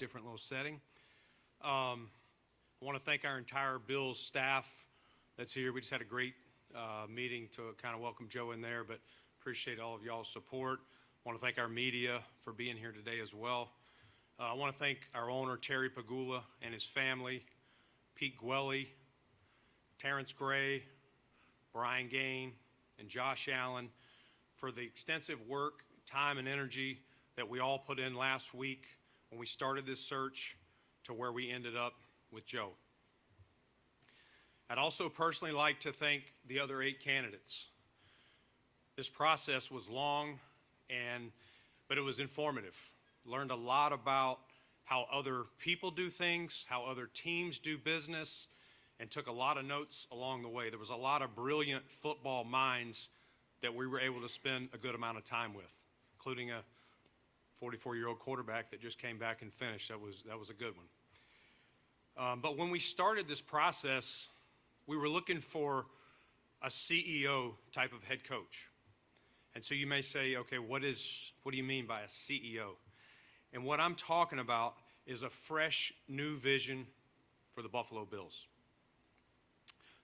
different little setting. I want to thank our entire Bills staff that's here. We just had a great meeting to kind of welcome Joe in there, but appreciate all of y'all's support. I want to thank our media for being here today as well. I want to thank our owner, Terry Pagula, and his family, Pete Gwelly, Terrence Gray, Brian Gain, and Josh Allen for the extensive work, time, and energy that we all put in last week when we started this search to where we ended up with Joe. I'd also personally like to thank the other 8 candidates. This process was long, but it was informative. Learned a lot about how other people do things, how other teams do business, and took a lot of notes along the way. There was a lot of brilliant football minds that we were able to spend a good amount of time with, including a 44-year-old quarterback that just came back and finished. That was a good one. But when we started this process, we were looking for a CEO type of head coach. And so you may say, okay, what do you mean by a CEO? And what I'm talking about is a fresh, new vision for the Buffalo Bills.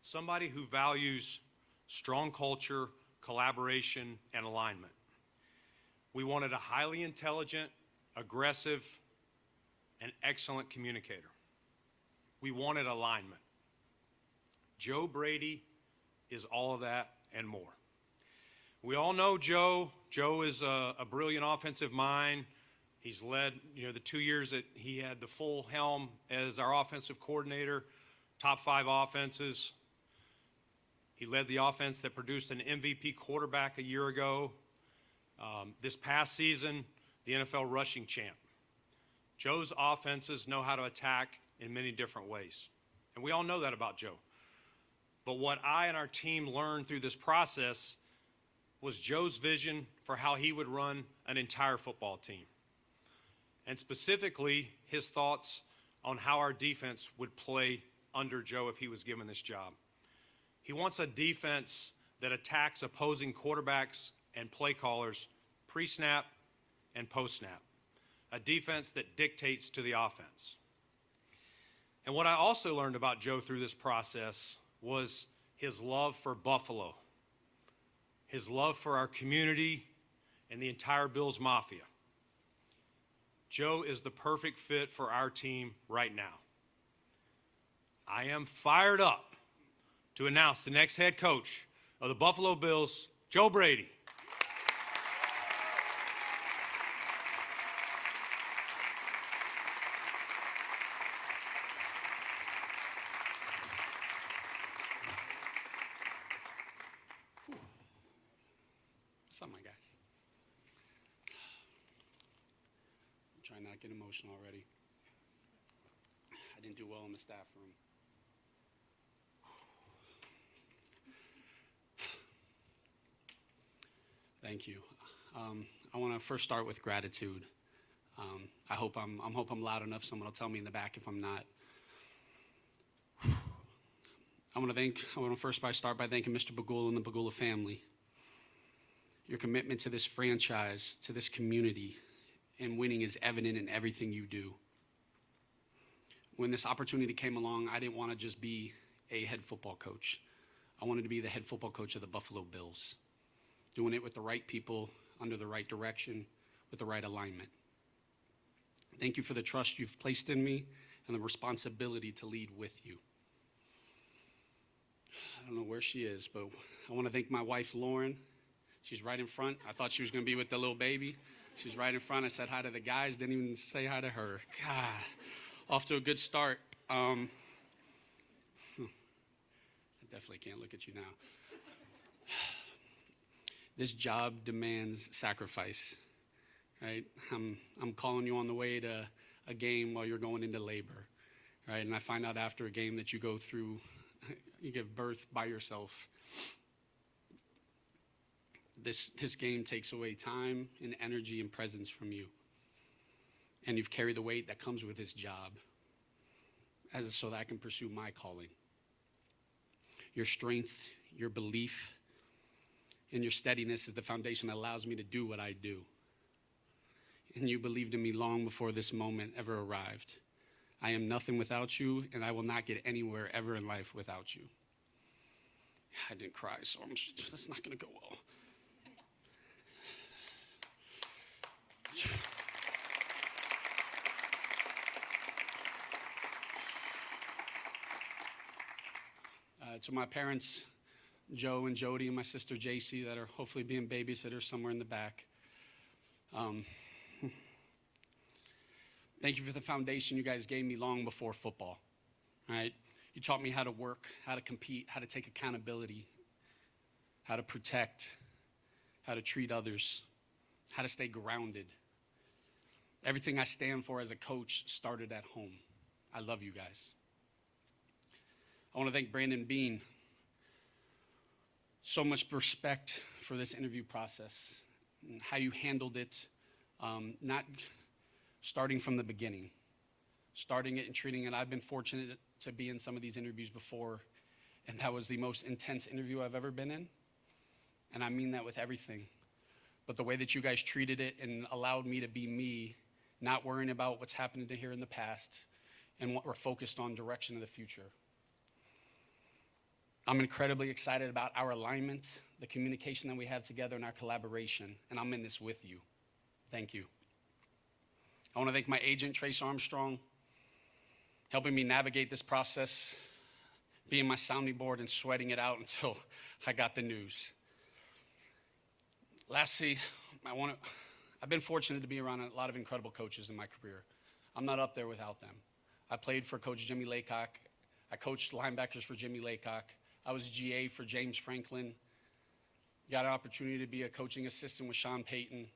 Somebody who values strong culture, collaboration, and alignment. We wanted a highly intelligent, aggressive, and excellent communicator. We wanted alignment. Joe Brady is all of that and more. We all know Joe. Joe is a brilliant offensive mind. He's led, the 2 years that he had the full helm as our offensive coordinator, top 5 offenses. He led the offense that produced an MVP quarterback a year ago. This past season, the NFL rushing champ. Joe's offenses know how to attack in many different ways. And we all know that about Joe. But what I and our team learned through this process was Joe's vision for how he would run an entire football team. And specifically, his thoughts on how our defense would play under Joe if he was given this job. He wants a defense that attacks opposing quarterbacks and play callers pre-snap and post-snap. A defense that dictates to the offense. And what I also learned about Joe through this process was his love for Buffalo, his love for our community and the entire Bills Mafia. Joe is the perfect fit for our team right now. I am fired up to announce the next head coach of the Buffalo Bills, Joe Brady. What's up, my guys? I'm trying not to get emotional already. I didn't do well in the staff room. Thank you. I want to first start with gratitude. I hope I'm loud enough. Someone will tell me in the back if I'm not. I want to first start by thanking Mr. Pagula and the Pagula family. Your commitment to this franchise, to this community, and winning is evident in everything you do. When this opportunity came along, I didn't want to just be a head football coach. I wanted to be the head football coach of the Buffalo Bills, doing it with the right people, under the right direction, with the right alignment. Thank you for the trust you've placed in me and the responsibility to lead with you. I don't know where she is, but I want to thank my wife, Lauren. She's right in front. I thought she was going to be with the little baby. She's right in front. I said hi to the guys, didn't even say hi to her. God, off to a good start. I definitely can't look at you now. This job demands sacrifice, right? I'm calling you on the way to a game while you're going into labor, right? And I find out after a game that you go through, you give birth by yourself. This game takes away time and energy and presence from you. And you've carried the weight that comes with this job so that I can pursue my calling. Your strength, your belief, and your steadiness is the foundation that allows me to do what I do. and you believed in me long before this moment ever arrived. I am nothing without you, and I will not get anywhere ever in life without you. I didn't cry, so that's not going to go well. To my parents, Joe and Jody, and my sister JC, that are hopefully being babysitters somewhere in the back. Thank you for the foundation you guys gave me long before football. All right? You taught me how to work, how to compete, how to take accountability, how to protect, how to treat others, how to stay grounded. Everything I stand for as a coach started at home. I love you guys. I want to thank Brandon Bean. So much respect for this interview process and how you handled it, not starting from the beginning, starting it and treating it. I've been fortunate to be in some of these interviews before, and that was the most intense interview I've ever been in, and I mean that with everything. But the way that you guys treated it and allowed me to be me, not worrying about what's happened to here in the past and what we're focused on direction of the future. I'm incredibly excited about our alignment, the communication that we have together, and our collaboration, and I'm in this with you. Thank you. I want to thank my agent, Trace Armstrong, helping me navigate this process, being my sounding board and sweating it out until I got the news. Lastly, I've been fortunate to be around a lot of incredible coaches in my career. I'm not up there without them. I played for Coach Jimmy Laycock. I coached linebackers for Jimmy Laycock. I was a GA for James Franklin. Got an opportunity to be a coaching assistant with Sean Payton.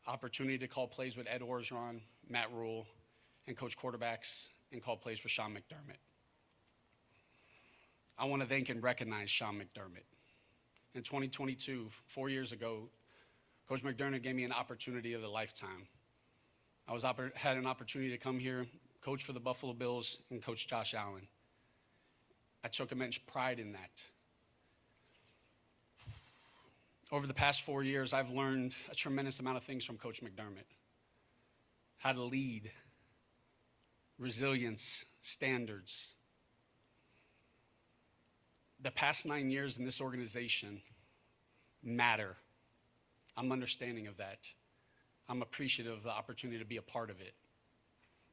Opportunity to call plays with Ed Orgeron, Matt Rule, and coach quarterbacks and call plays for Sean McDermott. I want to thank and recognize Sean McDermott. In 2022, 4 years ago, Coach McDermott gave me an opportunity of a lifetime. I had an opportunity to come here, coach for the Buffalo Bills, and coach Josh Allen. I took immense pride in that. Over the past 4 years, I've learned a tremendous amount of things from Coach McDermott. How to lead, resilience, standards. The past 9 years in this organization matter. I'm understanding of that. I'm appreciative of the opportunity to be a part of it.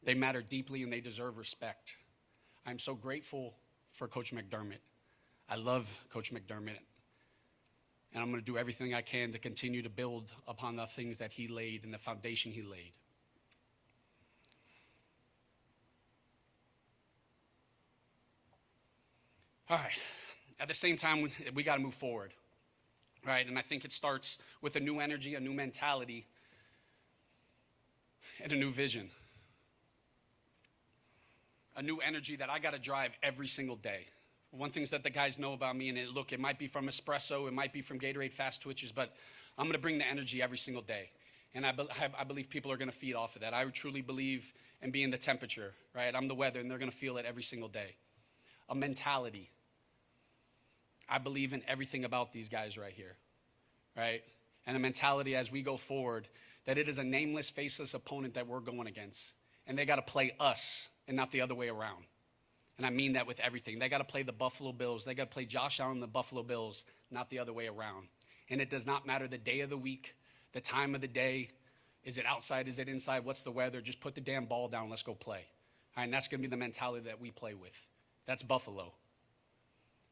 They matter deeply and they deserve respect. I'm so grateful for Coach McDermott. I love Coach McDermott. And I'm going to do everything I can to continue to build upon the things that he laid and the foundation he laid. All right. At the same time, we got to move forward. Right? And I think it starts with a new energy, a new mentality, and a new vision. A new energy that I got to drive every single day. One thing that the guys know about me, and it might be from espresso, it might be from Gatorade Fast Twitches, but I'm going to bring the energy every single day. And I believe people are going to feed off of that. I truly believe in being the temperature, right? I'm the weather, and they're going to feel it every single day. A mentality. I believe in everything about these guys right here, right? And the mentality as we go forward, that it is a nameless, faceless opponent that we're going against. And they got to play us and not the other way around. And I mean that with everything. They got to play the Buffalo Bills. They got to play Josh Allen and the Buffalo Bills, not the other way around. And it does not matter the day of the week, the time of the day. Is it outside? Is it inside? What's the weather? Just put the damn ball down. Let's go play. All right, and that's going to be the mentality that we play with. That's Buffalo.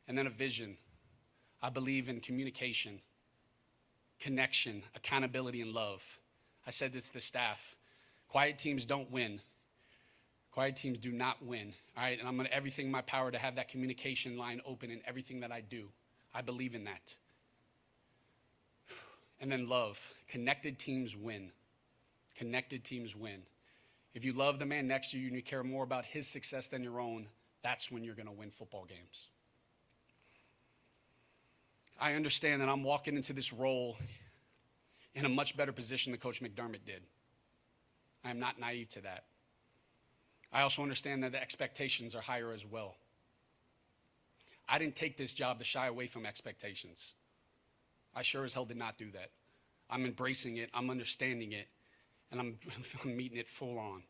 And then a vision. I believe in communication, connection, accountability, and love. I said this to the staff. Quiet teams don't win. Quiet teams do not win. All right, and I'm going to everything in my power to have that communication line open in everything that I do. I believe in that. And then love. Connected teams win. Connected teams win. If you love the man next to you and you care more about his success than your own, that's when you're going to win football games. I understand that I'm walking into this role in a much better position than Coach McDermott did. I am not naive to that. I also understand that the expectations are higher as well. I didn't take this job to shy away from expectations. I sure as hell did not do that. I'm embracing it. I'm understanding it. and I'm meeting it full on.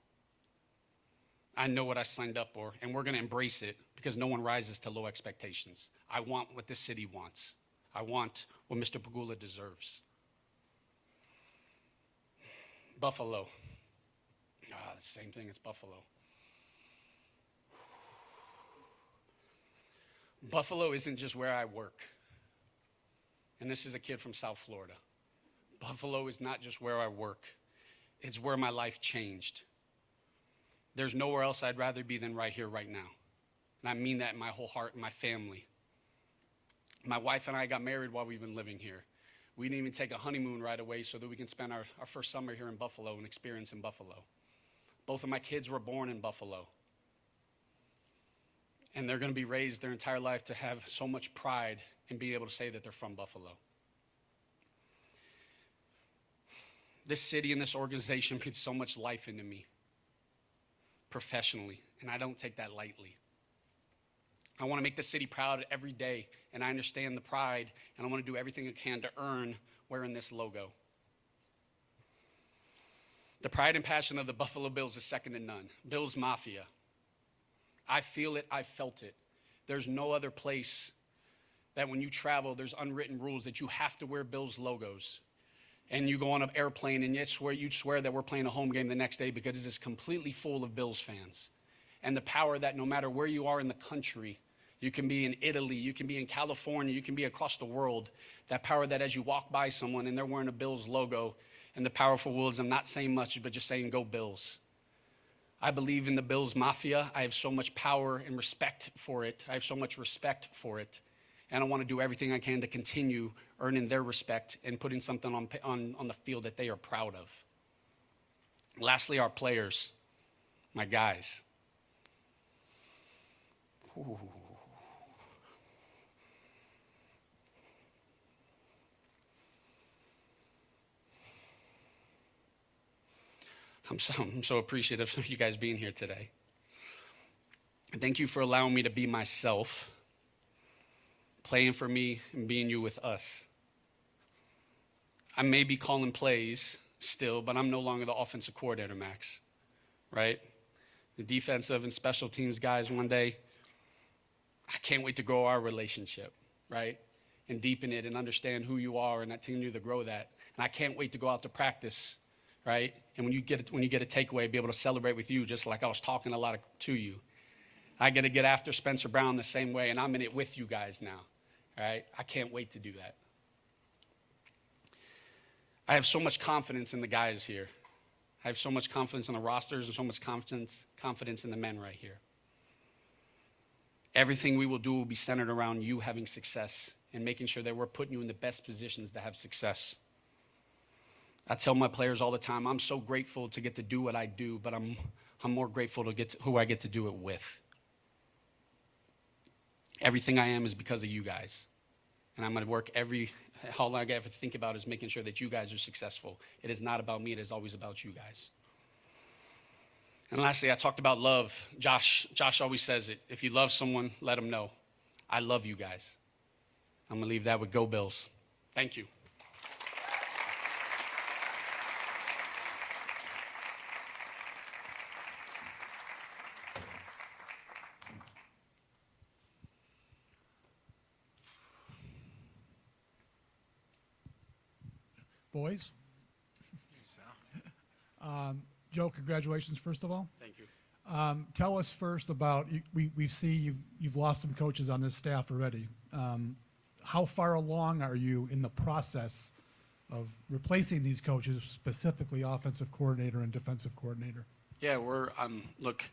I know what I signed up for, and we're going to embrace it because no one rises to low expectations. I want what this city wants. I want what Mr. Pegula deserves. Buffalo. The same thing as Buffalo. Buffalo isn't just where I work. And this is a kid from South Florida. Buffalo is not just where I work. It's where my life changed. There's nowhere else I'd rather be than right here, right now. And I mean that in my whole heart and my family. My wife and I got married while we've been living here. We didn't even take a honeymoon right away so that we can spend our first summer here in Buffalo and experience in Buffalo. Both of my kids were born in Buffalo. And they're going to be raised their entire life to have so much pride in being able to say that they're from Buffalo. This city and this organization puts so much life into me professionally, and I don't take that lightly. I want to make the city proud every day, and I understand the pride, and I want to do everything I can to earn wearing this logo. The pride and passion of the Buffalo Bills is second to none. Bills Mafia. I feel it, I felt it. There's no other place that when you travel, there's unwritten rules that you have to wear Bills logos. And you go on an airplane and you'd swear that we're playing a home game the next day because it's completely full of Bills fans. And the power that no matter where you are in the country, you can be in Italy, you can be in California, you can be across the world, that power that as you walk by someone and they're wearing a Bills logo, and the powerful words, I'm not saying much, but just saying, go Bills. I believe in the Bills Mafia. I have so much power and respect for it. I have so much respect for it. And I want to do everything I can to continue earning their respect and putting something on the field that they are proud of. Lastly, our players, my guys. Ooh. I'm so appreciative of you guys being here today. And thank you for allowing me to be myself, playing for me and being you with us. I may be calling plays still, but I'm no longer the offensive coordinator, Max, right? The defensive and special teams guys one day, I can't wait to grow our relationship, right? And deepen it and understand who you are and continue to grow that. And I can't wait to go out to practice, right? And when you get a takeaway, be able to celebrate with you, just like I was talking a lot to you. I get to get after Spencer Brown the same way, and I'm in it with you guys now, right? I can't wait to do that. I have so much confidence in the guys here. I have so much confidence in the rosters and so much confidence in the men right here. Everything we will do will be centered around you having success and making sure that we're putting you in the best positions to have success. I tell my players all the time, I'm so grateful to get to do what I do, but I'm more grateful to get to who I get to do it with. Everything I am is because of you guys. And I'm going to work all I ever think about is making sure that you guys are successful. It is not about me, it is always about you guys. And lastly, I talked about love. Josh always says it. If you love someone, let them know. I love you guys. I'm going to leave that with Go Bills. Thank you. Boys. Joe, congratulations, first of all. Thank you. Tell us first about, we see you've lost some coaches on this staff already. How far along are you in the process of replacing these coaches, specifically offensive coordinator and defensive coordinator? Yeah, look,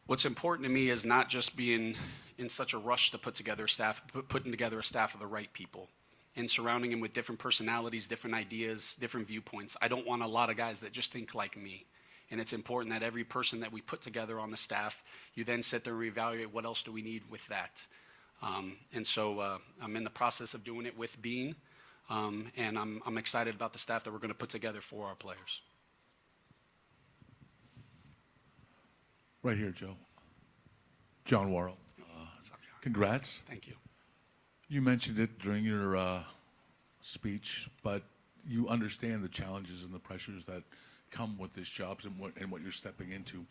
what's important to me is not just being in such a rush to put together a staff, but putting together a staff of the right people and surrounding them with different personalities, different ideas, different viewpoints. I don't want a lot of guys that just think like me. And it's important that every person that we put together on the staff, you then sit there and reevaluate what else do we need with that. And so I'm in the process of doing it with Bean, and I'm excited about the staff that we're going to put together for our players. Right here, Joe. John Worrell. What's up, John? Congrats. Thank you. You mentioned it during your speech, but you understand the challenges and the pressures that come with this job and what you're stepping into.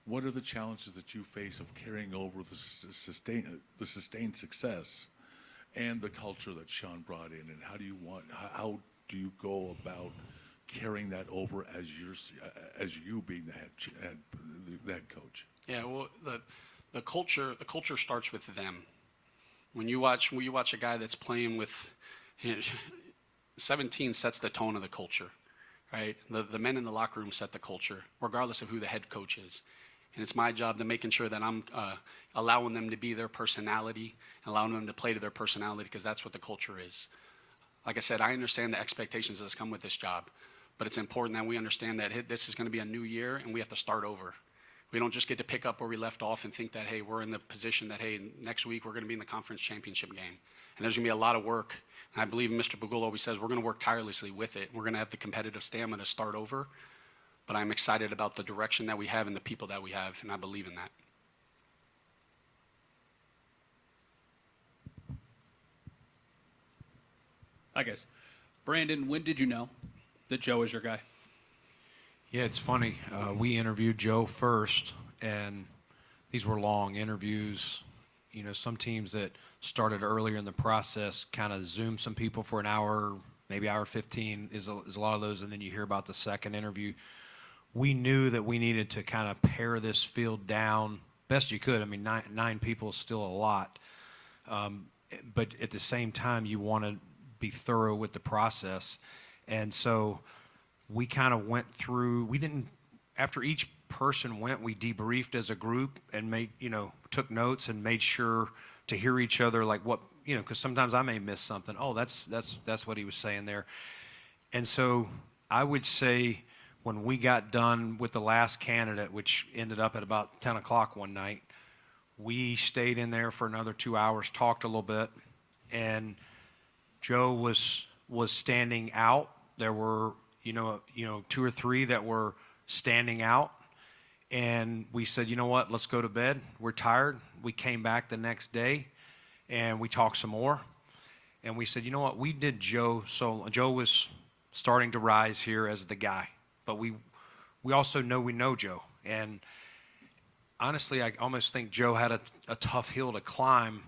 What are the challenges that you face of carrying over the sustained success and the culture that Sean brought in, and how do you go about carrying that over as you being the head coach? Yeah, well, the culture starts with them. When you watch a guy that's playing with 17 sets the tone of the culture, right? The men in the locker room set the culture, regardless of who the head coach is. And it's my job to making sure that I'm allowing them to be their personality, allowing them to play to their personality, because that's what the culture is. Like I said, I understand the expectations that come with this job, but it's important that we understand that this is going to be a new year and we have to start over. We don't just get to pick up where we left off and think that, hey, we're in the position that, hey, next week we're going to be in the conference championship game. And there's going to be a lot of work. And I believe Mr. Bagul always says we're going to work tirelessly with it. We're going to have the competitive stamina to start over. But I'm excited about the direction that we have and the people that we have, and I believe in that. I guess. Brandon, when did you know that Joe is your guy? Yeah, it's funny. We interviewed Joe first, and these were long interviews. You know, some teams that started earlier in the process kind of Zoom some people for an hour, maybe hour 15 is a lot of those, and then you hear about the second interview. We knew that we needed to kind of pare this field down best you could. I mean, nine people is still a lot. But at the same time, you want to be thorough with the process. And so we kind of went through, after each person went, we debriefed as a group and took notes and made sure to hear each other, like what, because sometimes I may miss something. Oh, that's what he was saying there. And so I would say when we got done with the last candidate, which ended up at about 10 o'clock one night, we stayed in there for another 2 hours, talked a little bit, and Joe was standing out. There were, 2 or 3 that were standing out, and we said, you know what, let's go to bed. We're tired. We came back the next day, and we talked some more, and we said, you know what, we did Joe. So Joe was starting to rise here as the guy, but we also know we know Joe, and honestly, I almost think Joe had a tough hill to climb.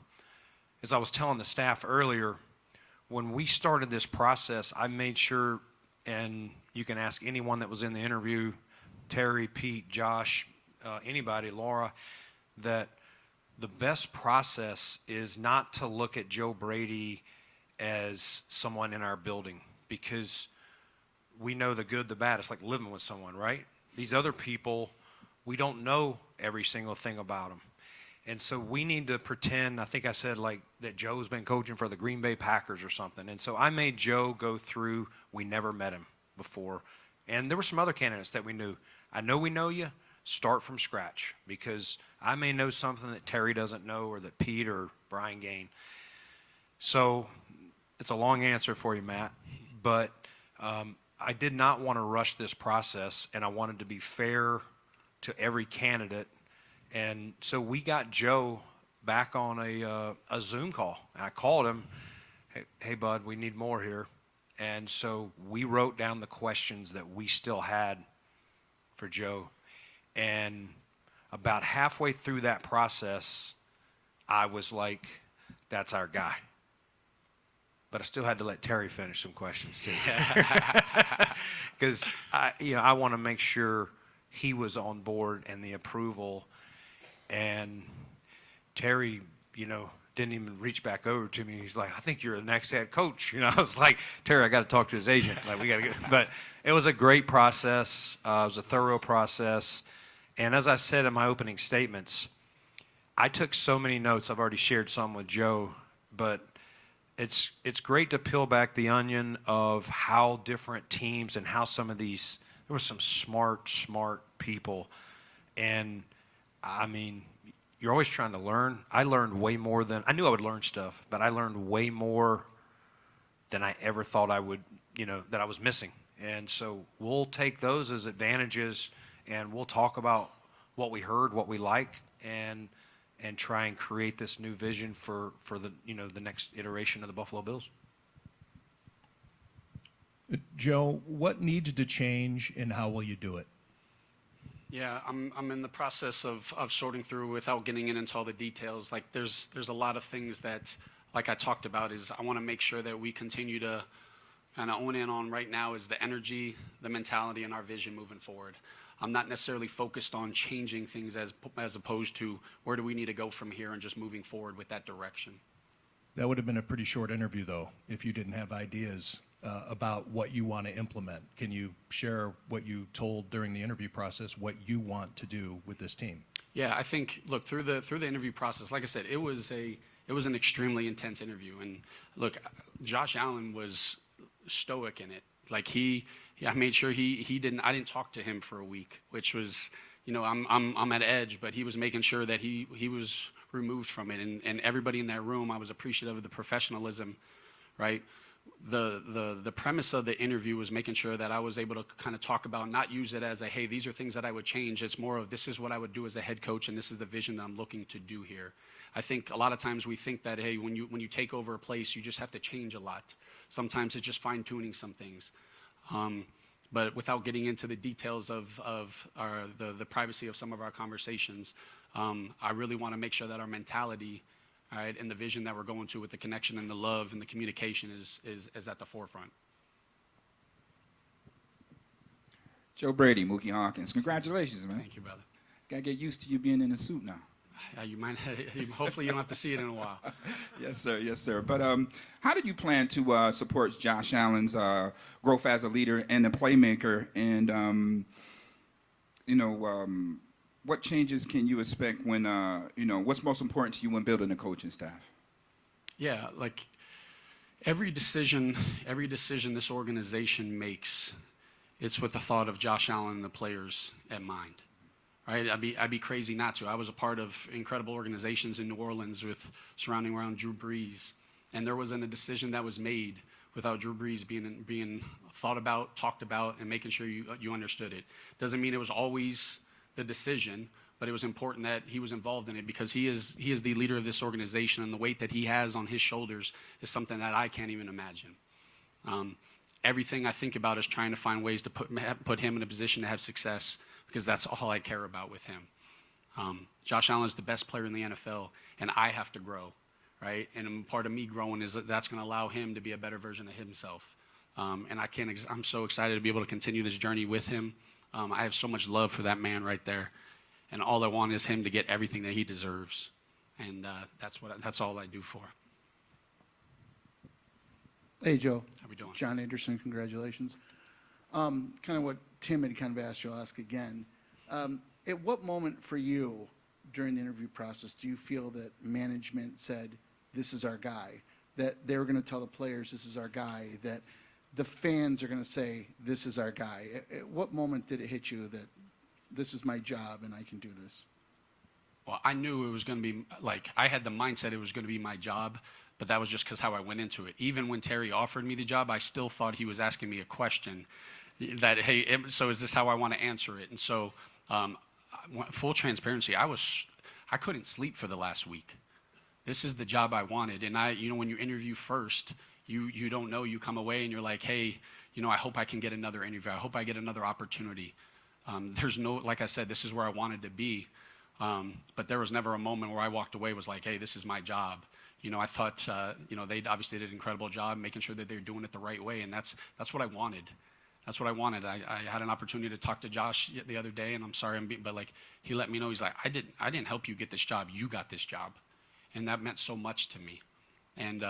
As I was telling the staff earlier, when we started this process, I made sure, and you can ask anyone that was in the interview, Terry, Pete, Josh, anybody, Laura, that the best process is not to look at Joe Brady as someone in our building, because we know the good, the bad. It's like living with someone, right? These other people, we don't know every single thing about them. And so we need to pretend, I think I said like that Joe's been coaching for the Green Bay Packers or something. And so I made Joe go through, we never met him before. And there were some other candidates that we knew. I know we know you, start from scratch, because I may know something that Terry doesn't know, or that Pete or Brian Gain. So it's a long answer for you, Matt, but I did not want to rush this process, and I wanted to be fair to every candidate. And so we got Joe back on a Zoom call, and I called him, hey bud, we need more here. And so we wrote down the questions that we still had for Joe, and about halfway through that process, I was like, that's our guy. But I still had to let Terry finish some questions too, because I want to make sure he was on board and the approval. And Terry, didn't even reach back over to me. He's like, I think you're the next head coach. I was like, Terry, I got to talk to his agent. Like, we got to get. But it was a great process. It was a thorough process. And as I said in my opening statements, I took so many notes. I've already shared some with Joe, but it's great to peel back the onion of how different teams and how some of these, there were some smart people. And I mean, you're always trying to learn. I learned way more than, I knew I would learn stuff, but I learned way more than I ever thought I would, that I was missing. And so we'll take those as advantages, and we'll talk about what we heard, what we like, and try and create this new vision for the, the next iteration of the Buffalo Bills. Joe, what needs to change and how will you do it? Yeah, I'm in the process of sorting through without getting into all the details. Like there's a lot of things that, like I talked about, is I want to make sure that we continue to kind of own in on right now is the energy, the mentality, and our vision moving forward. I'm not necessarily focused on changing things as opposed to where do we need to go from here and just moving forward with that direction. That would have been a pretty short interview, though, if you didn't have ideas about what you want to implement. Can you share what you told during the interview process, what you want to do with this team? Yeah, I think look through the interview process. Like I said, it was an extremely intense interview, and look, Josh Allen was stoic in it. Like I made sure he didn't. I didn't talk to him for a week, which was, I'm at edge, but he was making sure that he was removed from it, and everybody in that room, I was appreciative of the professionalism, right? The premise of the interview was making sure that I was able to kind of talk about, not use it as a, hey, these are things that I would change. It's more of, this is what I would do as a head coach, and this is the vision that I'm looking to do here. I think a lot of times we think that, hey, when you take over a place, you just have to change a lot. Sometimes it's just fine-tuning some things. But without getting into the details of the privacy of some of our conversations, I really want to make sure that our mentality, all right, and the vision that we're going to with the connection and the love and the communication is at the forefront. Joe Brady, Mookie Hawkins. Congratulations, man. Thank you, brother. Gotta get used to you being in a suit now. You might, hopefully you don't have to see it in a while. Yes, sir. Yes, sir. But how do you plan to support Josh Allen's growth as a leader and a playmaker? And what changes can you expect when what's most important to you when building a coaching staff? Yeah, like every decision this organization makes, it's with the thought of Josh Allen and the players in mind. Right? I'd be crazy not to. I was a part of incredible organizations in New Orleans surrounding around Drew Brees, and there wasn't a decision that was made without Drew Brees being thought about, talked about, and making sure you understood it. Doesn't mean it was always the decision, but it was important that he was involved in it because he is the leader of this organization, and the weight that he has on his shoulders is something that I can't even imagine. Everything I think about is trying to find ways to put him in a position to have success, because that's all I care about with him. Josh Allen is the best player in the NFL, and I have to grow, right? And part of me growing is that's going to allow him to be a better version of himself. And I'm so excited to be able to continue this journey with him. I have so much love for that man right there, and all I want is him to get everything that he deserves, and that's all I do for. Hey, Joe. How we doing? John Anderson, congratulations. Kind of what Tim had kind of asked you, I'll ask again. At what moment for you during the interview process do you feel that management said, this is our guy, that they were going to tell the players, this is our guy, that the fans are going to say, this is our guy? At what moment did it hit you that this is my job and I can do this? Well, I knew it was going to be, I had the mindset it was going to be my job, but that was just because how I went into it. Even when Terry offered me the job, I still thought he was asking me a question that, hey, so is this how I want to answer it? And so, full transparency, I couldn't sleep for the last week. This is the job I wanted. And when you interview first, you don't know, you come away and you're like, hey, I hope I can get another interview. I hope I get another opportunity. There's no, like I said, this is where I wanted to be. But there was never a moment where I walked away was like, hey, this is my job. I thought, they obviously did an incredible job making sure that they're doing it the right way. And that's what I wanted. That's what I wanted. I had an opportunity to talk to Josh the other day, and I'm sorry, but he let me know, he's like, I didn't help you get this job. You got this job. And that meant so much to me. And,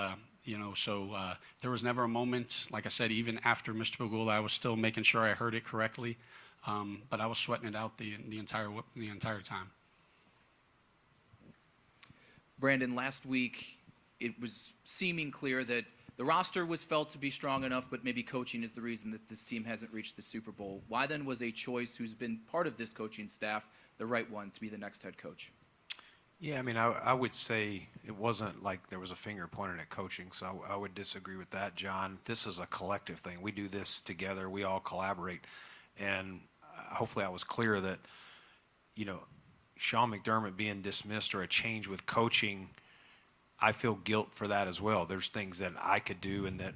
there was never a moment, like I said, even after Mr. Pagula, I was still making sure I heard it correctly. But I was sweating it out the entire time. Brandon, last week it was seeming clear that the roster was felt to be strong enough, but maybe coaching is the reason that this team hasn't reached the Super Bowl. Why then was a choice who's been part of this coaching staff the right one to be the next head coach? Yeah, I mean, I would say it wasn't like there was a finger pointed at coaching, so I would disagree with that, John. This is a collective thing. We do this together. We all collaborate. And hopefully I was clear that, Sean McDermott being dismissed or a change with coaching, I feel guilt for that as well. There's things that I could do and that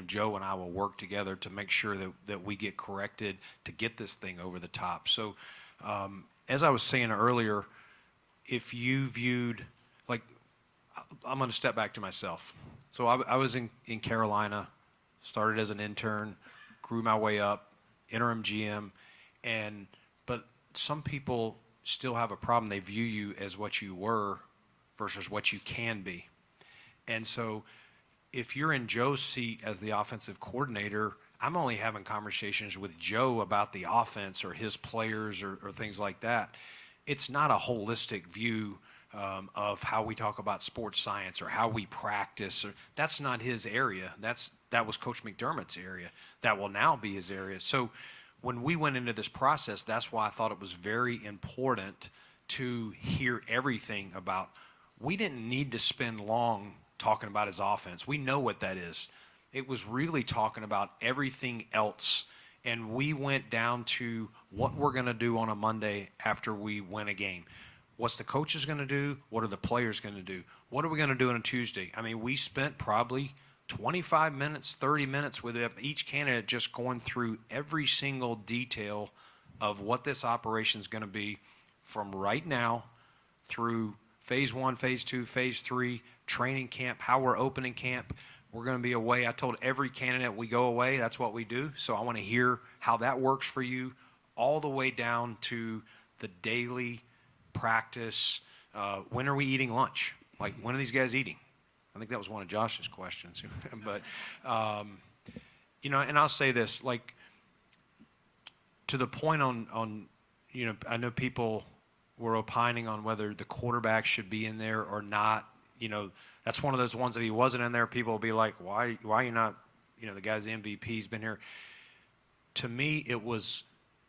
Joe and I will work together to make sure that we get corrected to get this thing over the top. So, as I was saying earlier, if you viewed, like, I'm going to step back to myself. So I was in Carolina, started as an intern, grew my way up, interim GM, but some people still have a problem. They view you as what you were versus what you can be. And so if you're in Joe's seat as the offensive coordinator, I'm only having conversations with Joe about the offense or his players or things like that. It's not a holistic view of how we talk about sports science or how we practice. That's not his area. That was Coach McDermott's area. That will now be his area. So when we went into this process, that's why I thought it was very important to hear everything about. We didn't need to spend long talking about his offense. We know what that is. It was really talking about everything else. And we went down to what we're going to do on a Monday after we win a game. What's the coaches going to do? What are the players going to do? What are we going to do on a Tuesday? I mean, we spent probably 25 minutes, 30 minutes with each candidate just going through every single detail of what this operation is going to be from right now through phase 1, phase 2, phase 3, training camp, how we're opening camp. We're going to be away. I told every candidate we go away, that's what we do. So I want to hear how that works for you, all the way down to the daily practice. When are we eating lunch? Like, when are these guys eating? I think that was one of Josh's questions. But, and I'll say this, like, to the point on, I know people were opining on whether the quarterback should be in there or not. That's one of those ones that he wasn't in there. People will be like, why are you not, the guy's MVP, he's been here. To me, it was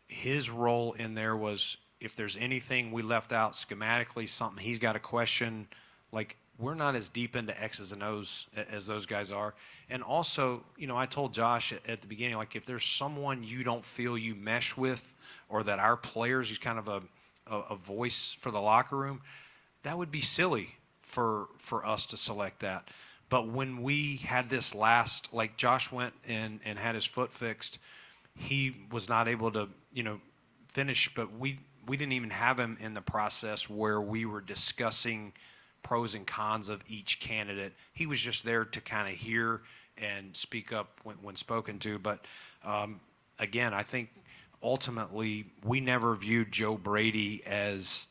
his role in there was, if there's anything we left out schematically, something he's got a question, like, we're not as deep into X's and O's as those guys are. And also, I told Josh at the beginning, like, if there's someone you don't feel you mesh with, or that our players, he's kind of a voice for the locker room, that would be silly for us to select that. But when we had this last, like, Josh went and had his foot fixed, he was not able to, finish, but we didn't even have him in the process where we were discussing pros and cons of each candidate. He was just there to kind of hear and speak up when spoken to. But again, I think ultimately we never viewed Joe Brady as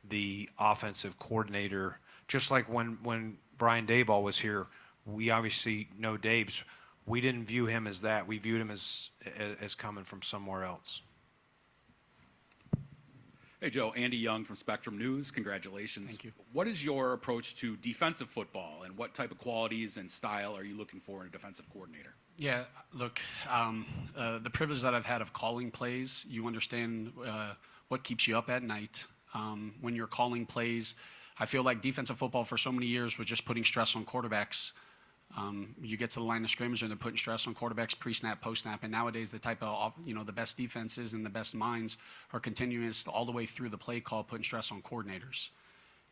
the offensive coordinator. Just like when Brian Daboll was here, we obviously know Dave's. We didn't view him as that. We viewed him as coming from somewhere else. Hey, Joe, Andy Young from Spectrum News. Congratulations. Thank you. What is your approach to defensive football, and what type of qualities and style are you looking for in a defensive coordinator? Yeah, look, the privilege that I've had of calling plays, you understand what keeps you up at night. When you're calling plays, I feel like defensive football for so many years was just putting stress on quarterbacks. You get to the line of scrimmage and they're putting stress on quarterbacks pre-snap, post-snap, and nowadays the type of, the best defenses and the best minds are continuous all the way through the play call, putting stress on coordinators.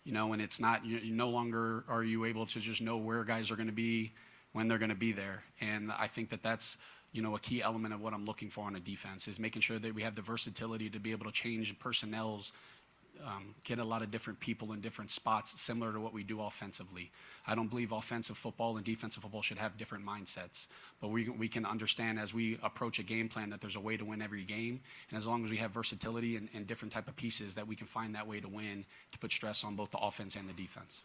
And it's not, you no longer are you able to just know where guys are going to be when they're going to be there. And I think that's, a key element of what I'm looking for on a defense is making sure that we have the versatility to be able to change personnels, get a lot of different people in different spots, similar to what we do offensively. I don't believe offensive football and defensive football should have different mindsets, but we can understand as we approach a game plan that there's a way to win every game, and as long as we have versatility and different type of pieces, that we can find that way to win, to put stress on both the offense and the defense.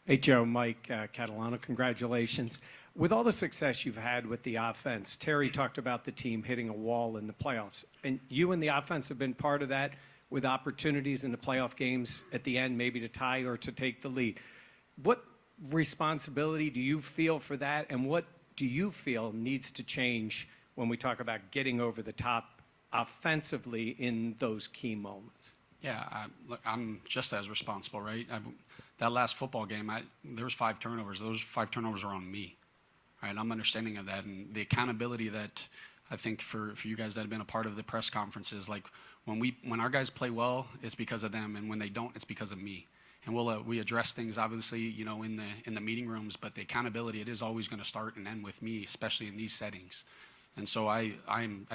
Hey, Joe, Mike Catalano, congratulations. With all the success you've had with the offense, Terry talked about the team hitting a wall in the playoffs, and you and the offense have been part of that with opportunities in the playoff games at the end, maybe to tie or to take the lead. What responsibility do you feel for that, and what do you feel needs to change when we talk about getting over the top offensively in those key moments? Yeah, look, I'm just as responsible, right? That last football game, there was 5 turnovers. Those 5 turnovers are on me, right? I'm understanding of that, and the accountability that I think for you guys that have been a part of the press conferences, like when our guys play well, it's because of them, and when they don't, it's because of me. and we address things obviously, in the meeting rooms, but the accountability, it is always going to start and end with me, especially in these settings. And so I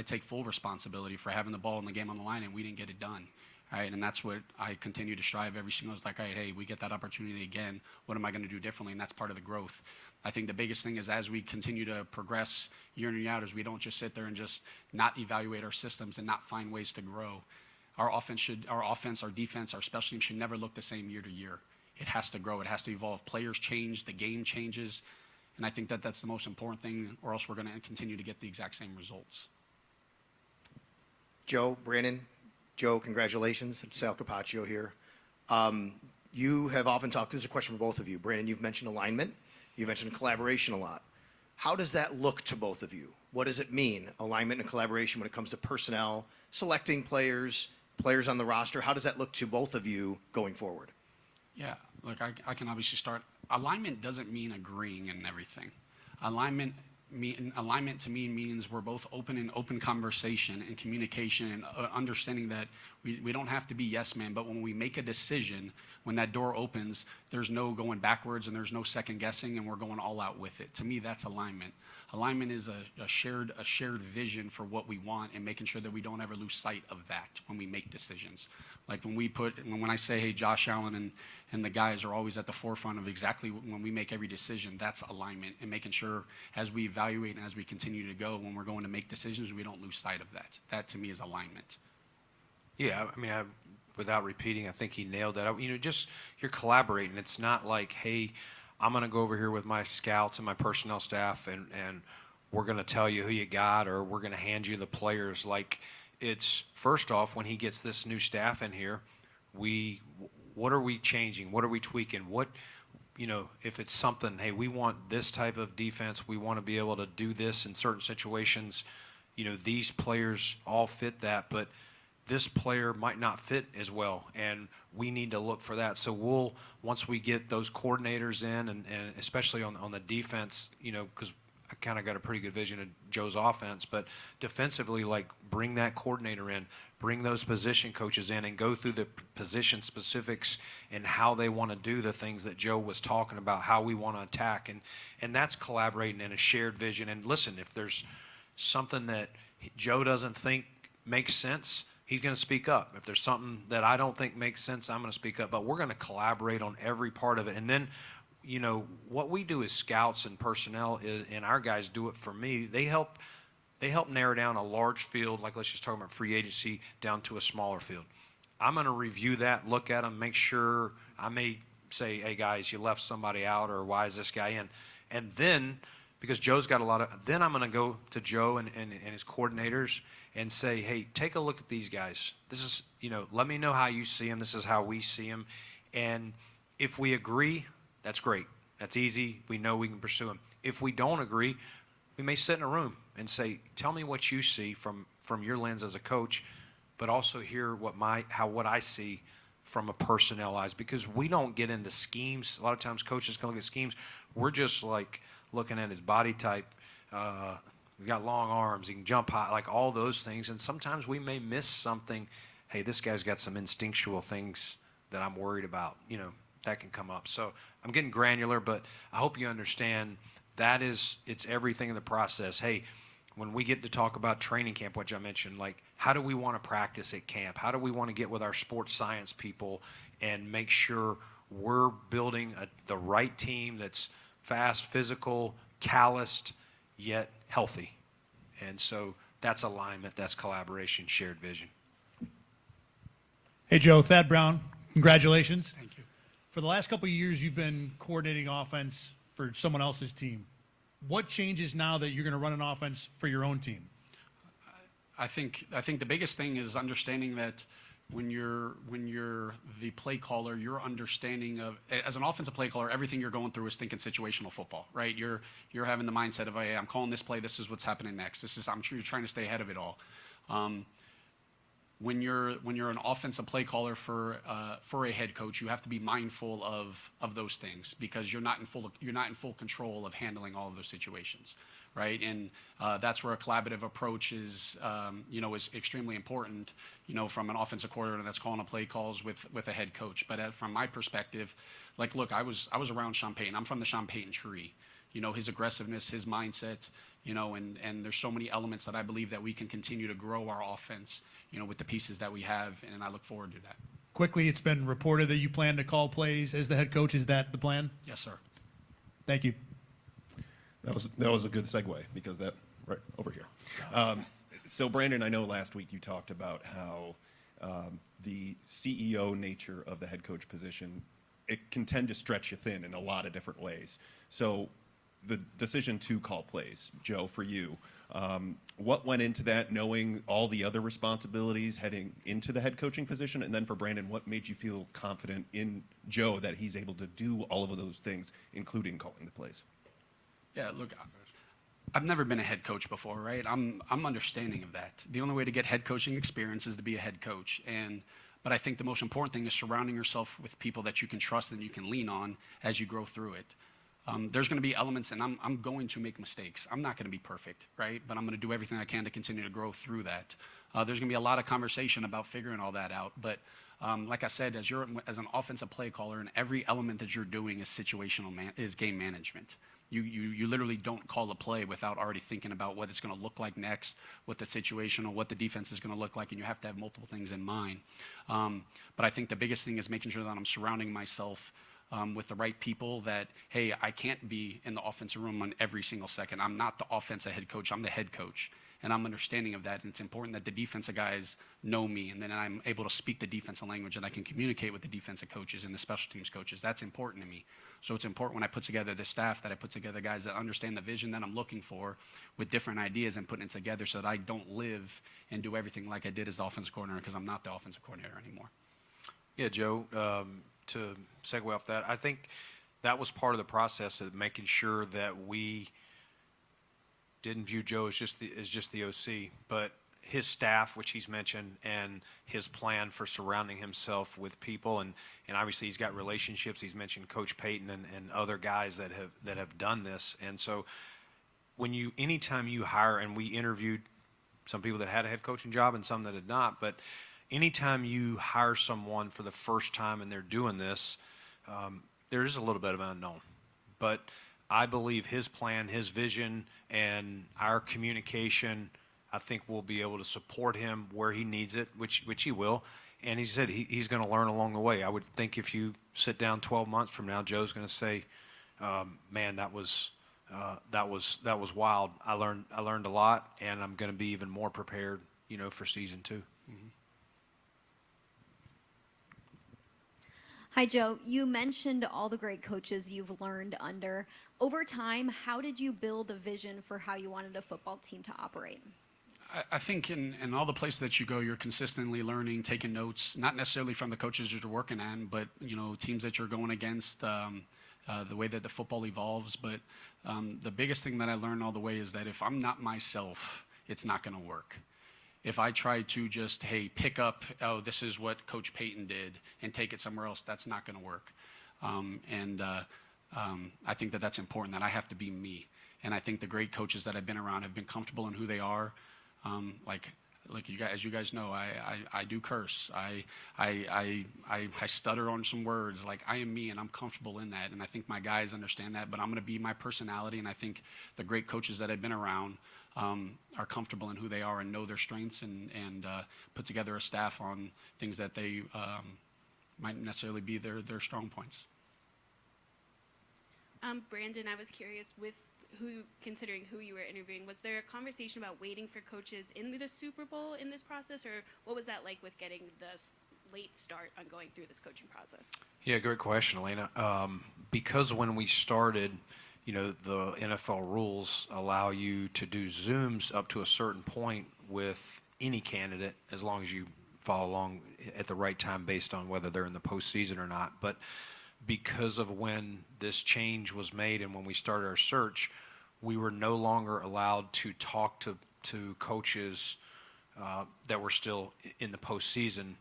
take full responsibility for having the ball in the game on the line, and we didn't get it done. Right, and that's what I continue to strive every single. It's like, all right, hey, we get that opportunity again. What am I going to do differently? And that's part of the growth. I think the biggest thing is as we continue to progress year in and year out, is we don't just sit there and just not evaluate our systems and not find ways to grow. Our offense, our defense, our special team should never look the same year to year. It has to grow. It has to evolve. Players change. The game changes. And I think that that's the most important thing, or else we're going to continue to get the exact same results. Joe, Brandon. Joe, congratulations. Sal Capaccio here. You have often talked, this is a question for both of you. Brandon, you've mentioned alignment. You've mentioned collaboration a lot. How does that look to both of you? What does it mean, alignment and collaboration, when it comes to personnel, selecting players on the roster? How does that look to both of you going forward? Yeah, look, I can obviously start. Alignment doesn't mean agreeing in everything. Alignment to me means we're both open conversation and communication and understanding that we don't have to be yes men, but when we make a decision, when that door opens, there's no going backwards and there's no second guessing, and we're going all out with it. To me, that's alignment. Alignment is a shared vision for what we want, and making sure that we don't ever lose sight of that when we make decisions. Like when I say, hey, Josh Allen and the guys are always at the forefront of exactly when we make every decision, that's alignment, and making sure as we evaluate and as we continue to go, when we're going to make decisions, we don't lose sight of that. That to me is alignment. Yeah, I mean, without repeating, I think he nailed that. Just you're collaborating. It's not like, hey, I'm going to go over here with my scouts and my personnel staff, and we're going to tell you who you got, or we're going to hand you the players. Like, it's first off, when he gets this new staff in here, what are we changing? What are we tweaking? If it's something, hey, we want this type of defense, we want to be able to do this in certain situations. These players all fit that, but this player might not fit as well, and we need to look for that. So once we get those coordinators in, and especially on the defense, because I kind of got a pretty good vision of Joe's offense, but defensively, like, bring that coordinator in, bring those position coaches in, and go through the position specifics and how they want to do the things that Joe was talking about, how we want to attack, and that's collaborating in a shared vision. And listen, if there's something that Joe doesn't think makes sense, he's going to speak up. If there's something that I don't think makes sense, I'm going to speak up. But we're going to collaborate on every part of it. And then, what we do as scouts and personnel and our guys do it for me. They help narrow down a large field, like let's just talk about free agency, down to a smaller field. I'm going to review that, look at them, make sure. I may say, hey, guys, you left somebody out, or why is this guy in? And then, because Joe's got then I'm going to go to Joe and his coordinators and say, hey, take a look at these guys. This is, let me know how you see them. This is how we see them. And if we agree, that's great. That's easy. We know we can pursue them. If we don't agree, we may sit in a room and say, tell me what you see from your lens as a coach, but also hear what I see from a personnel eyes, because we don't get into schemes. A lot of times coaches can look at schemes. We're just like looking at his body type. He's got long arms. He can jump high, like all those things. And sometimes we may miss something. Hey, this guy's got some instinctual things that I'm worried about. That can come up. So I'm getting granular, but I hope you understand it's everything in the process. Hey, when we get to talk about training camp, which I mentioned, like, how do we want to practice at camp? How do we want to get with our sports science people and make sure we're building the right team that's fast, physical, calloused, yet healthy? And so that's alignment, that's collaboration, shared vision. Hey, Joe, Thad Brown, congratulations. Thank you. For the last couple of years, you've been coordinating offense for someone else's team. What changes now that you're going to run an offense for your own team? I think the biggest thing is understanding that when you're the play caller, your understanding of, as an offensive play caller, everything you're going through is thinking situational football, right? You're having the mindset of, hey, I'm calling this play, this is what's happening next. I'm sure you're trying to stay ahead of it all. When you're an offensive play caller for a head coach, you have to be mindful of those things, because you're not in full control of handling all of those situations. right? And that's where a collaborative approach is, is extremely important, from an offensive coordinator that's calling a play calls with a head coach. But from my perspective, like, look, I was around Sean Payton. I'm from the Sean Payton tree. His aggressiveness, his mindset, and there's so many elements that I believe that we can continue to grow our offense, with the pieces that we have, and I look forward to that. Quickly, it's been reported that you plan to call plays as the head coach. Is that the plan? Yes, sir. Thank you. That was a good segue because that right over here. So Brandon, I know last week you talked about how the CEO nature of the head coach position, it can tend to stretch you thin in a lot of different ways. So the decision to call plays, Joe, for you, what went into that, knowing all the other responsibilities heading into the head coaching position? And then for Brandon, what made you feel confident in Joe that he's able to do all of those things, including calling the plays? Yeah, look, I've never been a head coach before, right? I'm understanding of that. The only way to get head coaching experience is to be a head coach. But I think the most important thing is surrounding yourself with people that you can trust and you can lean on as you grow through it. There's going to be elements, and I'm going to make mistakes. I'm not going to be perfect, right? But I'm going to do everything I can to continue to grow through that. There's going to be a lot of conversation about figuring all that out. But like I said, as an offensive play caller, and every element that you're doing is is game management. You literally don't call a play without already thinking about what it's going to look like next, what the situation or what the defense is going to look like, and you have to have multiple things in mind. But I think the biggest thing is making sure that I'm surrounding myself with the right people that, hey, I can't be in the offensive room on every single second. I'm not the offensive head coach. I'm the head coach. And I'm understanding of that. And it's important that the defensive guys know me. And then I'm able to speak the defensive language and I can communicate with the defensive coaches and the special teams coaches. That's important to me. So it's important when I put together the staff that I put together guys that understand the vision that I'm looking for with different ideas and putting it together so that I don't live and do everything like I did as the offensive coordinator, because I'm not the offensive coordinator anymore. Yeah, Joe, to segue off that, I think that was part of the process of making sure that we didn't view Joe as just the OC, but his staff, which he's mentioned, and his plan for surrounding himself with people, and obviously he's got relationships. He's mentioned Coach Payton and other guys that have done this, and so anytime you hire, and we interviewed some people that had a head coaching job and some that had not, but anytime you hire someone for the first time and they're doing this, there is a little bit of unknown, but I believe his plan, his vision, and our communication, I think we'll be able to support him where he needs it, which he will. And he said he's going to learn along the way. I would think if you sit down 12 months from now, Joe's going to say, "Man, that was wild. I learned a lot, and I'm going to be even more prepared, for season 2." Mm-hmm. Hi, Joe. You mentioned all the great coaches you've learned under. Over time, how did you build a vision for how you wanted a football team to operate? I think in all the places that you go, you're consistently learning, taking notes, not necessarily from the coaches that you're working on, but teams that you're going against, the way that the football evolves. But the biggest thing that I learned all the way is that if I'm not myself, it's not going to work. If I try to just, pick up, this is what Coach Payton did, and take it somewhere else, that's not going to work. I think that that's important, that I have to be me. And I think the great coaches that I've been around have been comfortable in who they are. Like you guys, as you guys know, I do curse. I stutter on some words. Like, I am me, and I'm comfortable in that. And I think my guys understand that. But I'm going to be my personality. And I think the great coaches that I've been around are comfortable in who they are and know their strengths and put together a staff on things that they might necessarily be their strong points. Brandon, I was curious, considering who you were interviewing, was there a conversation about waiting for coaches in the Super Bowl in this process, or what was that like with getting the late start on going through this coaching process? Yeah, great question, Elena. Because when we started, the NFL rules allow you to do Zooms up to a certain point with any candidate, as long as you follow along at the right time based on whether they're in the postseason or not. But because of when this change was made and when we started our search, we were no longer allowed to talk to coaches that were still in the postseason.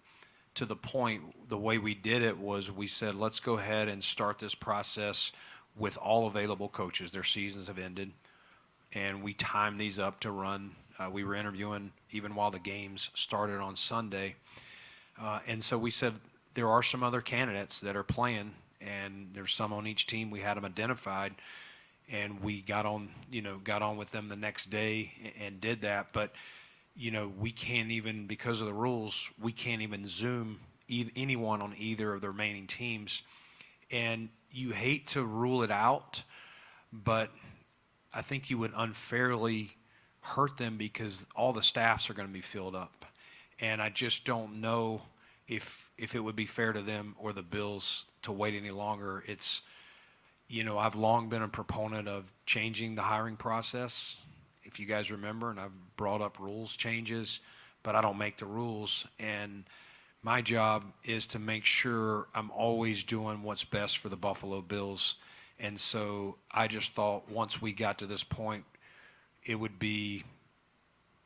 To the point, the way we did it was we said, let's go ahead and start this process with all available coaches. Their seasons have ended. and we timed these up to run. We were interviewing even while the games started on Sunday. And so we said there are some other candidates that are playing, and there's some on each team. We had them identified, and we got on with them the next day and did that. But, we can't even, because of the rules, we can't even Zoom anyone on either of the remaining teams. And you hate to rule it out, but I think you would unfairly hurt them because all the staffs are going to be filled up. And I just don't know if it would be fair to them or the Bills to wait any longer. It's, I've long been a proponent of changing the hiring process, if you guys remember, and I've brought up rules changes, but I don't make the rules. And my job is to make sure I'm always doing what's best for the Buffalo Bills. And so I just thought once we got to this point, it would be,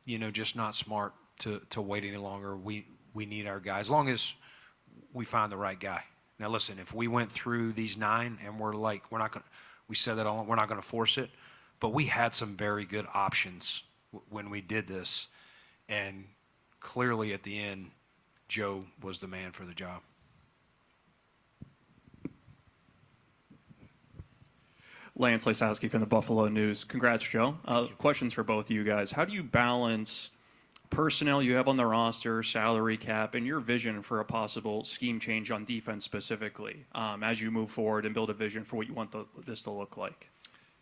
just not smart to wait any longer. We need our guys, as long as we find the right guy. Now listen, if we went through these 9 and we said that we're not going to force it, but we had some very good options when we did this. And clearly at the end, Joe was the man for the job. Lance Lysowski from the Buffalo News. Congrats, Joe. Questions for both of you guys. How do you balance personnel you have on the roster, salary cap, and your vision for a possible scheme change on defense specifically as you move forward and build a vision for what you want this to look like?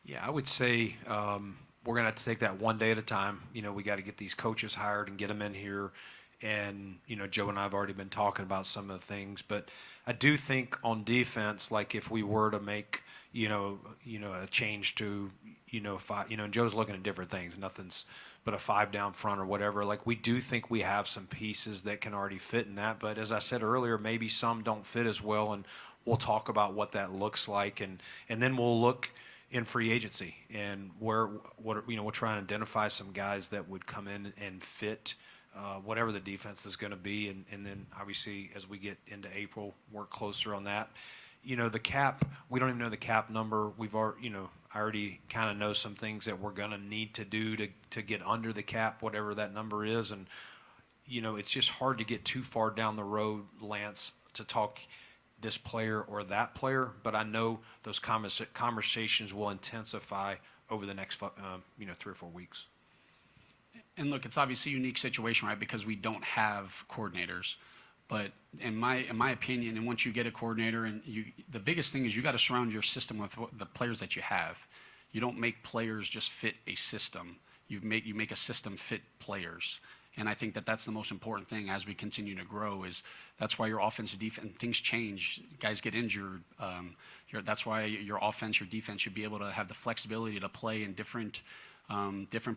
Yeah, I would say we're going to have to take that one day at a time. We got to get these coaches hired and get them in here. And, Joe and I have already been talking about some of the things. But I do think on defense, like if we were to make, a change to, and Joe's looking at different things, nothing's but a 5 down front or whatever. Like we do think we have some pieces that can already fit in that. But as I said earlier, maybe some don't fit as well. And we'll talk about what that looks like. And then we'll look in free agency and we'll try and identify some guys that would come in and fit whatever the defense is going to be. And then obviously as we get into April, work closer on that. The cap, we don't even know the cap number. We've already, I already kind of know some things that we're going to need to do to get under the cap, whatever that number is. And, it's just hard to get too far down the road, Lance, to talk this player or that player. But I know those conversations will intensify over the next, 3 or 4 weeks. And look, it's obviously a unique situation, right? Because we don't have coordinators. But in my opinion, and once you get a coordinator, and the biggest thing is you got to surround your system with the players that you have. You don't make players just fit a system. You make a system fit players. And I think that's the most important thing as we continue to grow. Is that's why your offense and defense, things change. Guys get injured. That's why your offense, your defense should be able to have the flexibility to play in different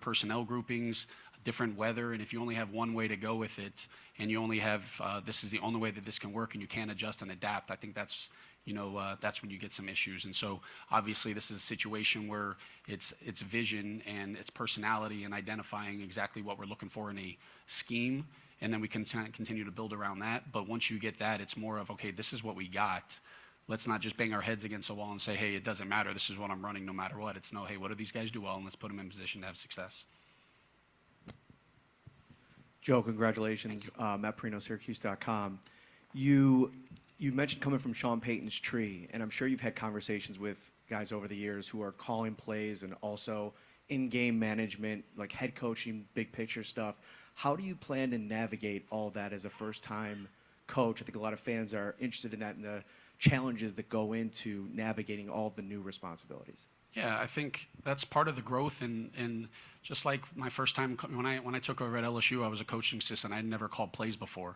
personnel groupings, different weather. And if you only have one way to go with it, and you only have this is the only way that this can work, and you can't adjust and adapt, I think that's when you get some issues. And so obviously this is a situation where it's vision and it's personality and identifying exactly what we're looking for in a scheme, and then we can continue to build around that. But once you get that, it's more of, okay, this is what we got. Let's not just bang our heads against the wall and say, hey, it doesn't matter. This is what I'm running no matter what. It's no, hey, what do these guys do well, and let's put them in position to have success. Joe, congratulations. Matt Perino, Syracuse.com. You mentioned coming from Sean Payton's tree, and I'm sure you've had conversations with guys over the years who are calling plays and also in-game management, like head coaching, big picture stuff. How do you plan to navigate all that as a first-time coach? I think a lot of fans are interested in that and the challenges that go into navigating all the new responsibilities. Yeah, I think that's part of the growth, and just like my first time when I took over at LSU, I was a coaching assistant. I'd never called plays before,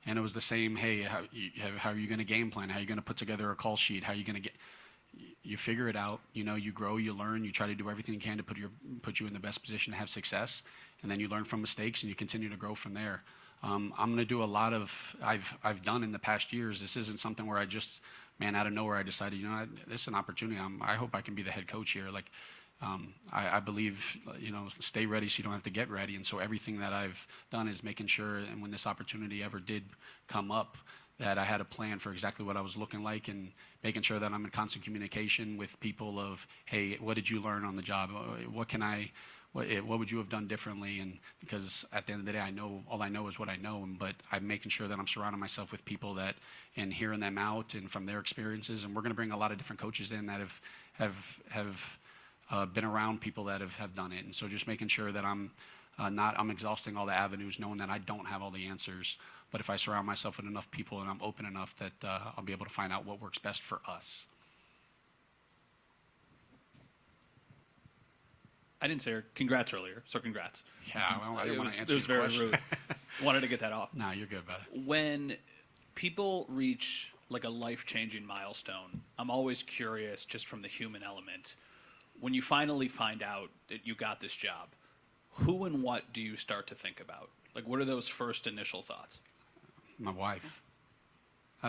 and it was the same. Hey, how are you going to game plan? How are you going to put together a call sheet? How are you going to get? You figure it out. You grow, you learn, you try to do everything you can to put you in the best position to have success, and then you learn from mistakes and you continue to grow from there. I'm going to do a lot of I've done in the past years. This isn't something where I just out of nowhere I decided, this is an opportunity. I hope I can be the head coach here. Like, I believe, stay ready so you don't have to get ready. And so everything that I've done is making sure, and when this opportunity ever did come up, that I had a plan for exactly what I was looking like, and making sure that I'm in constant communication with people of, hey, what did you learn on the job? What would you have done differently? And because at the end of the day, all I know is what I know, but I'm making sure that I'm surrounding myself with people that, and hearing them out and from their experiences. And we're going to bring a lot of different coaches in that have been around people that have done it. And so just making sure that I'm exhausting all the avenues, knowing that I don't have all the answers. But if I surround myself with enough people and I'm open enough, that I'll be able to find out what works best for us. I didn't say congrats earlier, so congrats. Yeah, well, I didn't want to answer It was your very question. rude. Wanted to get that off. No, you're good, buddy. When people reach like a life-changing milestone, I'm always curious, just from the human element, when you finally find out that you got this job, who and what do you start to think about? Like, what are those first initial thoughts? My wife. I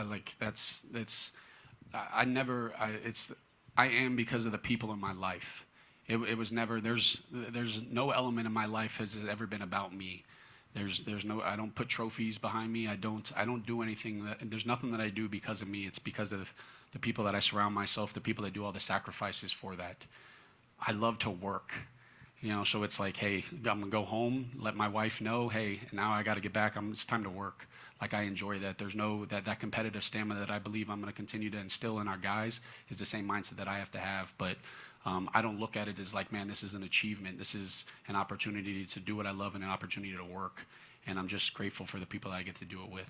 am because of the people in my life. It was never, there's no element in my life has ever been about me. There's no, I don't put trophies behind me. I don't do anything there's nothing that I do because of me. It's because of the people that I surround myself, the people that do all the sacrifices for that. I love to work, so it's like, hey, I'm gonna go home, let my wife know, hey, now I got to get back. It's time to work. Like, I enjoy that. There's no, that competitive stamina that I believe I'm going to continue to instill in our guys is the same mindset that I have to have. But I don't look at it as like, man, this is an achievement. This is an opportunity to do what I love and an opportunity to work. And I'm just grateful for the people that I get to do it with.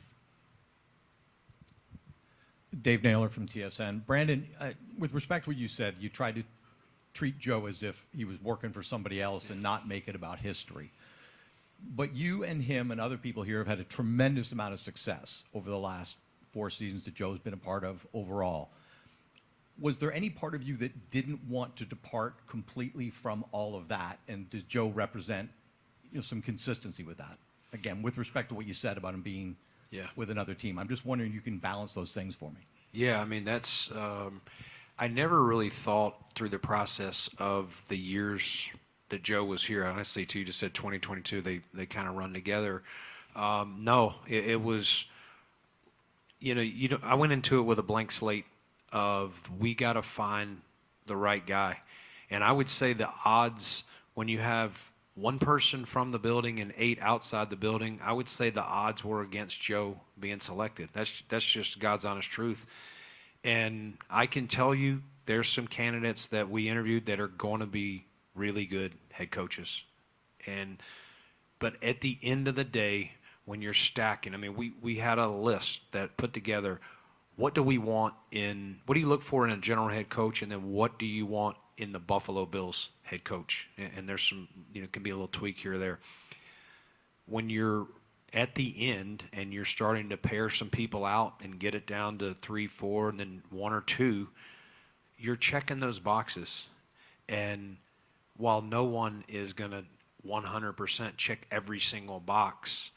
Dave Naylor from TSN. Brandon, with respect to what you said, you tried to treat Joe as if he was working for somebody else and not make it about history. But you and him and other people here have had a tremendous amount of success over the last 4 seasons that Joe's been a part of overall. Was there any part of you that didn't want to depart completely from all of that? And does Joe represent some consistency with that? Again, with respect to what you said about him being with another team. I'm just wondering if you can balance those things for me. Yeah, I mean, that's I never really thought through the process of the years that Joe was here. Honestly, too, you just said 2022, they kind of run together. No, it was, I went into it with a blank slate of, we got to find the right guy. And I would say the odds, when you have one person from the building and 8 outside the building, I would say the odds were against Joe being selected. That's just God's honest truth. And I can tell you, there's some candidates that we interviewed that are going to be really good head coaches. But at the end of the day, when you're stacking, I mean, we had a list that put together, what do you look for in a general head coach, and then what do you want in the Buffalo Bills head coach? And there's some, can be a little tweak here or there. When you're at the end and you're starting to pair some people out and get it down to 3, 4, and then 1 or 2, you're checking those boxes. And while no one is going to 100% check every single box,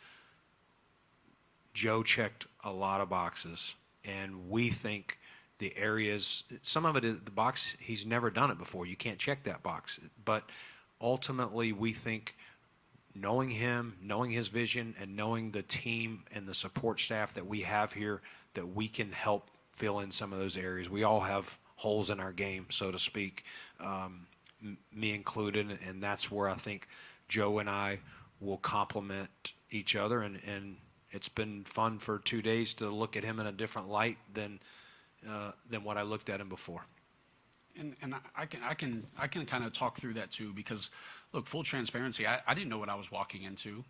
Joe checked a lot of boxes. And we think the areas, some of it is the box, he's never done it before. You can't check that box. But ultimately, we think knowing him, knowing his vision, and knowing the team and the support staff that we have here, that we can help fill in some of those areas. We all have holes in our game, so to speak, me included, and that's where I think Joe and I will complement each other, and it's been fun for 2 days to look at him in a different light than what I looked at him before. And I can kind of talk through that too, because look, full transparency, I didn't know what I was walking into.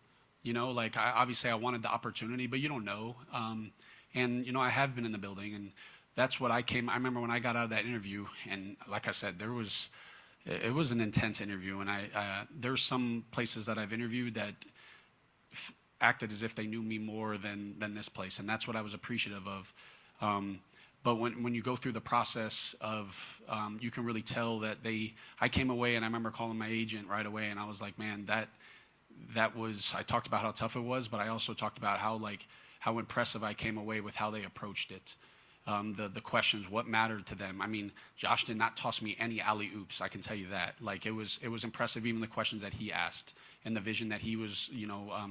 Obviously I wanted the opportunity, but you don't know. And I have been in the building, and that's what I remember when I got out of that interview, and like I said, it was an intense interview, and there's some places that I've interviewed that acted as if they knew me more than this place, and that's what I was appreciative of. But when you go through the process of, you can really tell that I came away, and I remember calling my agent right away, and I was like, man, that was, I talked about how tough it was, but I also talked about how impressive I came away with how they approached it. The questions, what mattered to them. I mean, Josh did not toss me any alley-oops, I can tell you that. Like, it was impressive, even the questions that he asked and the vision that he was,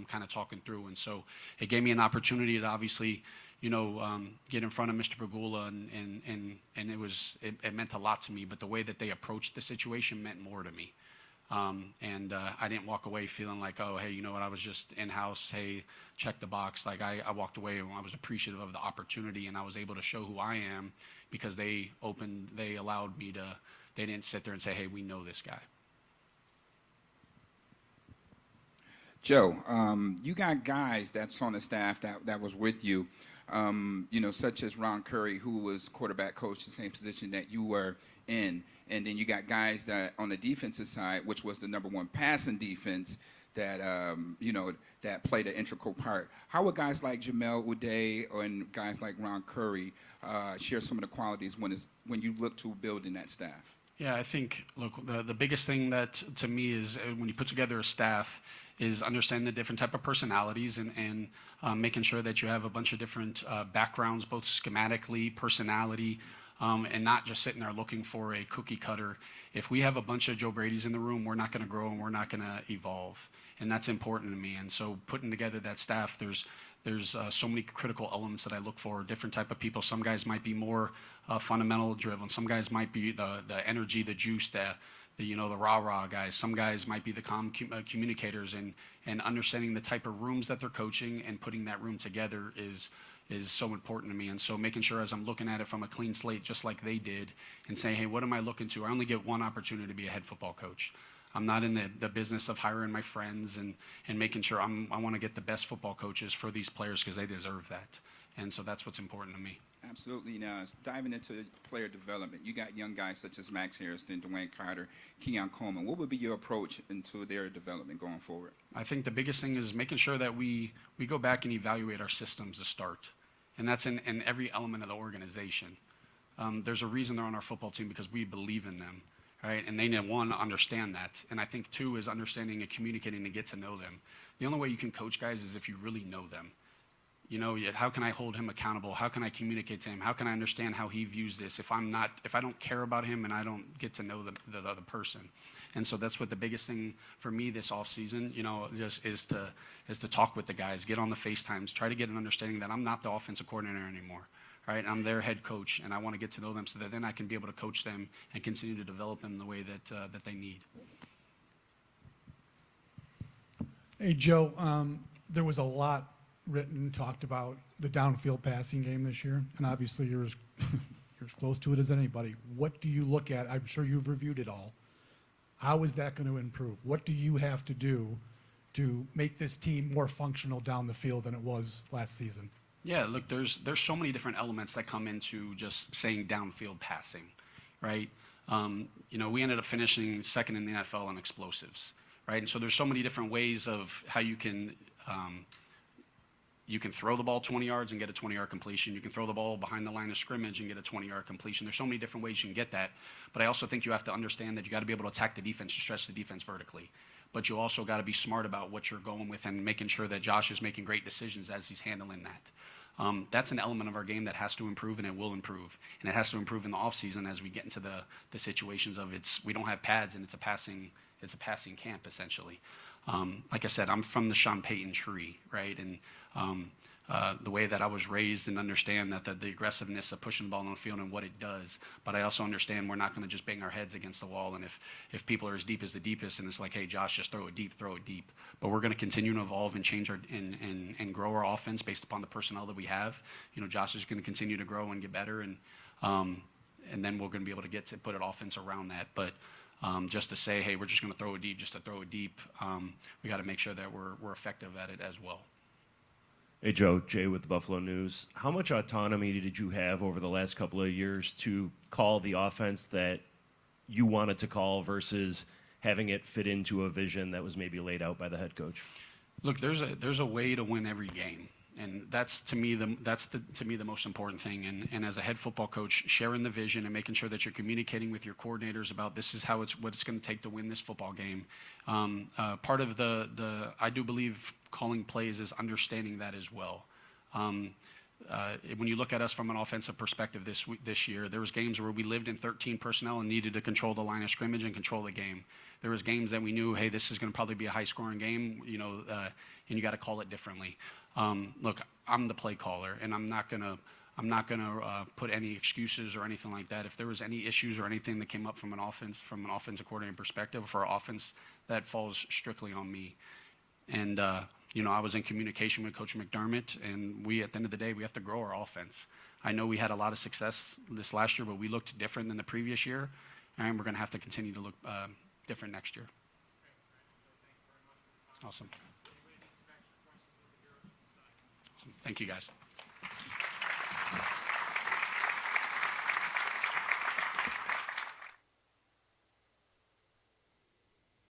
kind of talking through. And so it gave me an opportunity to obviously, get in front of Mr. Pagula, and it meant a lot to me. But the way that they approached the situation meant more to me. I didn't walk away feeling like, oh, hey, you know what, I was just in-house, hey, check the box. Like, I walked away and I was appreciative of the opportunity, and I was able to show who I am because they allowed me to, they didn't sit there and say, hey, we know this guy. Joe, you got guys that's on the staff that was with you, such as Ron Curry, who was quarterback coach, the same position that you were in. And then you got guys that on the defensive side, which was the #1 passing defense, that that played an integral part. How would guys like Jamel Uday and guys like Ron Curry share some of the qualities when you look to building that staff? Yeah, I think, look, the biggest thing that to me is when you put together a staff is understanding the different type of personalities and making sure that you have a bunch of different backgrounds, both schematically, personality, and not just sitting there looking for a cookie cutter. If we have a bunch of Joe Brady's in the room, we're not going to grow and we're not going to evolve. And that's important to me. And so putting together that staff, there's so many critical elements that I look for, different type of people. Some guys might be more fundamental driven. Some guys might be the energy, the juice, the rah-rah guys. Some guys might be the calm communicators, and understanding the type of rooms that they're coaching and putting that room together is so important to me. And so making sure as I'm looking at it from a clean slate, just like they did, and saying, hey, what am I looking to? I only get one opportunity to be a head football coach. I'm not in the business of hiring my friends and making sure I want to get the best football coaches for these players because they deserve that. And so that's what's important to me. Absolutely. Now, diving into player development, you got young guys such as Max Harrison, Dwayne Carter, Keon Coleman. What would be your approach into their development going forward? I think the biggest thing is making sure that we go back and evaluate our systems to start. And that's in every element of the organization. There's a reason they're on our football team because we believe in them, right? And they need, one, to understand that. And I think, two, is understanding and communicating to get to know them. The only way you can coach guys is if you really know them. How can I hold him accountable? How can I communicate to him? How can I understand how he views this if I don't care about him and I don't get to know the other person? And so that's what the biggest thing for me this off season, just is to talk with the guys, get on the FaceTimes, try to get an understanding that I'm not the offensive coordinator anymore, right? I'm their head coach, and I want to get to know them so that then I can be able to coach them and continue to develop them the way that they need. Hey, Joe, there was a lot written, talked about the downfield passing game this year, and obviously you're as close to it as anybody. What do you look at? I'm sure you've reviewed it all. How is that going to improve? What do you have to do to make this team more functional down the field than it was last season? Yeah, look, there's so many different elements that come into just saying downfield passing, right? We ended up finishing second in the NFL on explosives, right? And so there's so many different ways of how you can throw the ball 20 yards and get a 20-yard completion. You can throw the ball behind the line of scrimmage and get a 20-yard completion. There's so many different ways you can get that. But I also think you have to understand that you got to be able to attack the defense, to stretch the defense vertically. But you also got to be smart about what you're going with and making sure that Josh is making great decisions as he's handling that. That's an element of our game that has to improve, and it will improve. And it has to improve in the offseason as we get into the situations of we don't have pads and it's a passing camp essentially. Like I said, I'm from the Sean Payton tree, right? And the way that I was raised and understand that the aggressiveness of pushing the ball on the field and what it does. But I also understand we're not going to just bang our heads against the wall. And if people are as deep as the deepest and it's like, hey, Josh, just throw it deep. But we're going to continue to evolve and change and grow our offense based upon the personnel that we have. Josh is going to continue to grow and get better. And then we're going to be able to put an offense around that. But just to say, hey, we're just going to throw it deep, just to throw it deep, we got to make sure that we're effective at it as well. Hey, Joe, Jay with the Buffalo News. How much autonomy did you have over the last couple of years to call the offense that you wanted to call versus having it fit into a vision that was maybe laid out by the head coach? Look, there's a way to win every game. And that's to me the most important thing. And as a head football coach, sharing the vision and making sure that you're communicating with your coordinators about this is what it's going to take to win this football game. Part of I do believe calling plays is understanding that as well. When you look at us from an offensive perspective this year, there was games where we lived in 13 personnel and needed to control the line of scrimmage and control the game. There was games that we knew, hey, this is going to probably be a high-scoring game, and you got to call it differently. Look, I'm the play caller, and I'm not gonna put any excuses or anything like that. If there was any issues or anything that came up from an offensive coordinating perspective for our offense, that falls strictly on me. And I was in communication with Coach McDermott, and at the end of the day, we have to grow our offense. I know we had a lot of success this last year, but we looked different than the previous year, and we're going to have to continue to look different next year. Awesome. Thank you, guys.